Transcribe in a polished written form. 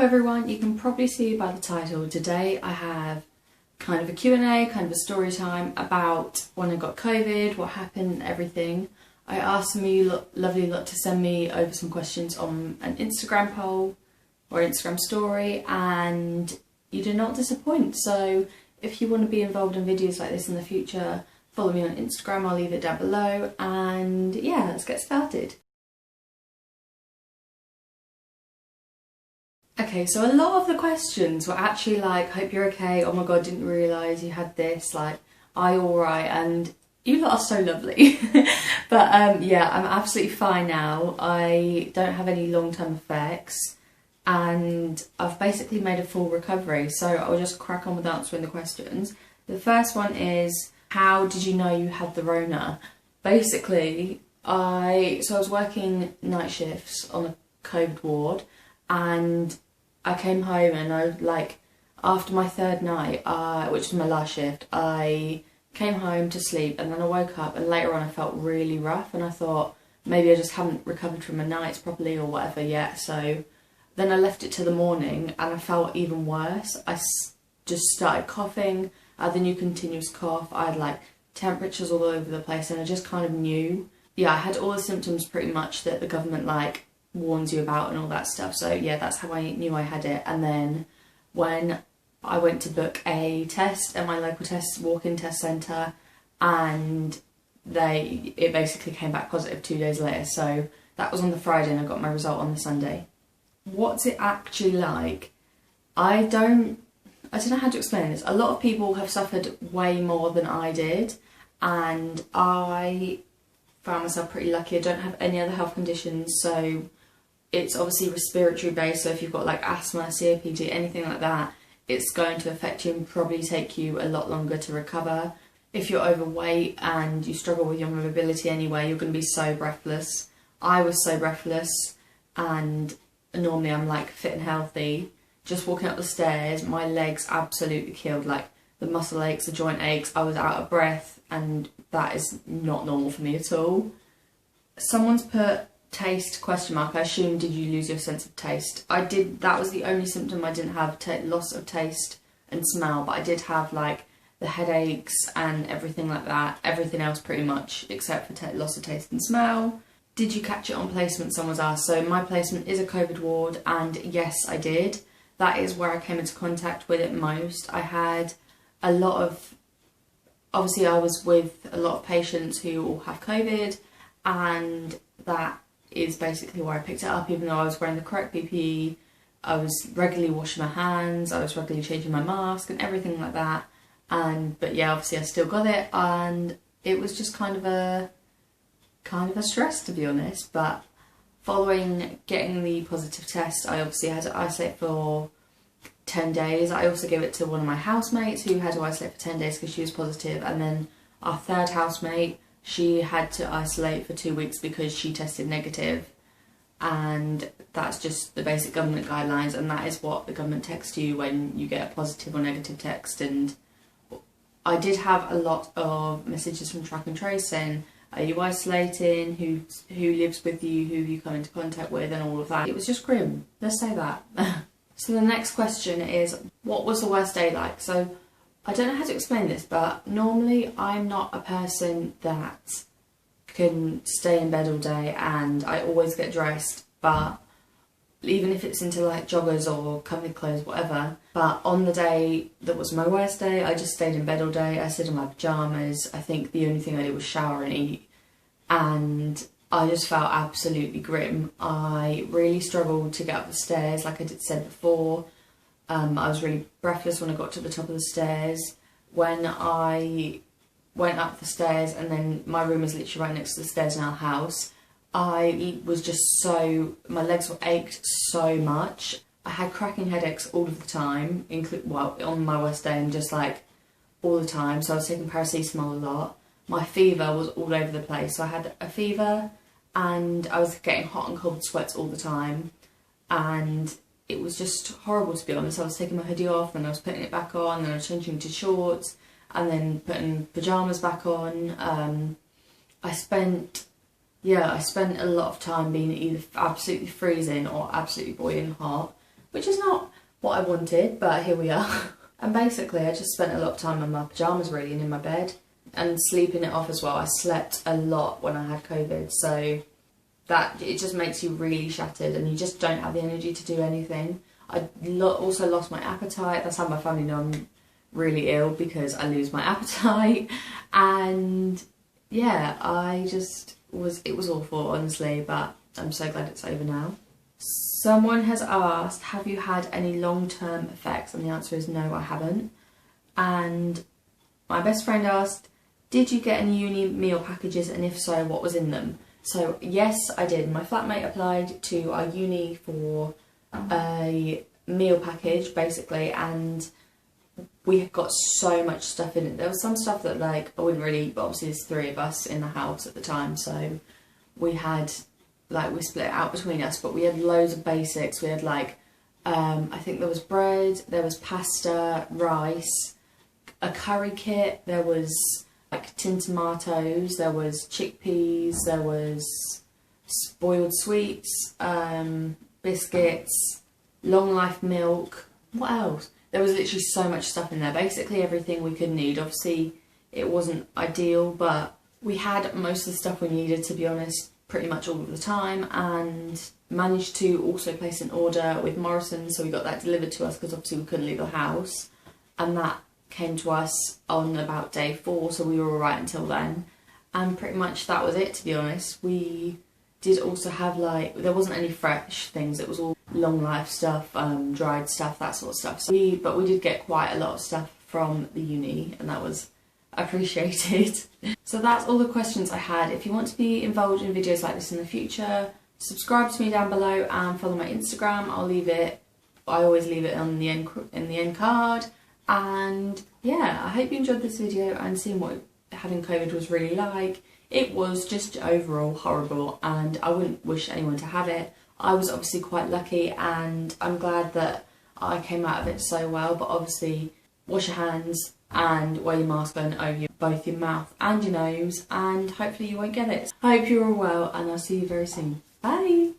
everyone, you can probably see by the title, today I have kind of a Q&A, kind of a story time about when I got COVID, what happened, everything. I asked some of you lovely lot to send me over some questions on an Instagram poll or Instagram story, and you did not disappoint. So if you want to be involved in videos like this in the future, follow me on Instagram, I'll leave it down below, and yeah, let's get started. Okay, so a lot of the questions were actually like, hope you're okay, oh my god, didn't realise you had this, like, are you alright? And you lot are so lovely. But yeah, I'm absolutely fine now. I don't have any long-term effects and I've basically made a full recovery, so I'll just crack on with answering the questions. The first one is, how did you know you had the Rona? Basically, I was working night shifts on a COVID ward, and I came home and after my third night, which was my last shift, I came home to sleep, and then I woke up and later on I felt really rough, and I thought maybe I just haven't recovered from my nights properly or whatever yet. So then I left it to the morning and I felt even worse. I just started coughing. I had the new continuous cough. I had like temperatures all over the place, and I just kind of knew. Yeah, I had all the symptoms pretty much that the government warns you about and all that stuff. So yeah, that's how I knew I had it. And then when I went to book a test at my local walk-in test centre, and it basically came back positive 2 days later. So that was on the Friday and I got my result on the Sunday. What's it actually like? I don't know how to explain this. A lot of people have suffered way more than I did, and I found myself pretty lucky. I don't have any other health conditions, so it's obviously respiratory based, so if you've got like asthma, COPD, anything like that, it's going to affect you and probably take you a lot longer to recover. If you're overweight and you struggle with your mobility anyway, you're going to be so breathless. I was so breathless, and normally I'm like fit and healthy. Just walking up the stairs, my legs absolutely killed, like the muscle aches, the joint aches, I was out of breath, and that is not normal for me at all. Someone's put taste ? I assume, did you lose your sense of taste? I did. That was the only symptom I didn't have, loss of taste and smell, but I did have like the headaches and everything like that. Everything else pretty much except for loss of taste and smell. Did you catch it on placement, someone's asked. So my placement is a COVID ward, and yes, I did. That is where I came into contact with it most. I had a lot of, obviously I was with a lot of patients who all have COVID, and that is basically where I picked it up. Even though I was wearing the correct PPE, I was regularly washing my hands, I was regularly changing my mask and everything like that. But yeah, obviously I still got it, and it was just kind of a stress, to be honest. But following getting the positive test, I obviously had to isolate for 10 days. I also gave it to one of my housemates who had to isolate for 10 days because she was positive, and then our third housemate, she had to isolate for 2 weeks because she tested negative. And that's just the basic government guidelines, and that is what the government texts you when you get a positive or negative text. And I did have a lot of messages from Track and Trace saying, are you isolating, who lives with you, who you come into contact with, and all of that. It was just grim, let's say that. So the next question is, what was the worst day like? So I don't know how to explain this, but normally I'm not a person that can stay in bed all day, and I always get dressed, but even if it's into like joggers or comfy clothes, whatever. But on the day that was my worst day, I just stayed in bed all day. I stayed in my pyjamas. I think the only thing I did was shower and eat, and I just felt absolutely grim. I really struggled to get up the stairs, like I said before. I was really breathless when I got to the top of the stairs. When I went up the stairs, and then my room is literally right next to the stairs in our house, I was just my legs were ached so much. I had cracking headaches all of the time, on my worst day, and just like all the time. So I was taking paracetamol a lot. My fever was all over the place. So I had a fever, and I was getting hot and cold sweats all the time. And it was just horrible, to be honest. I was taking my hoodie off, and I was putting it back on, and I was changing to shorts, and then putting pyjamas back on. I spent a lot of time being either absolutely freezing or absolutely boiling hot, which is not what I wanted, but here we are. And basically I just spent a lot of time in my pyjamas really and in my bed and sleeping it off as well. I slept a lot when I had COVID, so that it just makes you really shattered and you just don't have the energy to do anything. I also lost my appetite. That's how my family know I'm really ill, because I lose my appetite. And yeah, it was awful, honestly, but I'm so glad it's over now. Someone has asked, have you had any long-term effects? And the answer is no, I haven't. And my best friend asked, did you get any uni meal packages, and if so, what was in them? So yes, I did. My flatmate applied to our uni for a meal package, basically, and we had got so much stuff in it. There was some stuff that, like, I wouldn't really eat, but obviously there's 3 of us in the house at the time, so we had, like, we split it out between us, but we had loads of basics. We had, like, I think there was bread, there was pasta, rice, a curry kit, there was, like, tin tomatoes, there was chickpeas, there was boiled sweets, biscuits, long life milk. What else? There was literally so much stuff in there, basically everything we could need. Obviously it wasn't ideal, but we had most of the stuff we needed, to be honest, pretty much all of the time, and managed to also place an order with Morrison, so we got that delivered to us because obviously we couldn't leave the house, and that came to us on about day 4, so we were alright until then. And pretty much that was it, to be honest. We did also have, like, there wasn't any fresh things, it was all long life stuff, dried stuff, that sort of stuff. So but we did get quite a lot of stuff from the uni, and that was appreciated. So that's all the questions I had. If you want to be involved in videos like this in the future, subscribe to me down below and follow my Instagram. I always leave it on the end card. And yeah, I hope you enjoyed this video and seeing what having COVID was really like. It was just overall horrible, and I wouldn't wish anyone to have it. I was obviously quite lucky, and I'm glad that I came out of it so well, but obviously wash your hands and wear your mask on over both your mouth and your nose, and hopefully you won't get it. I hope you're all well, and I'll see you very soon. Bye!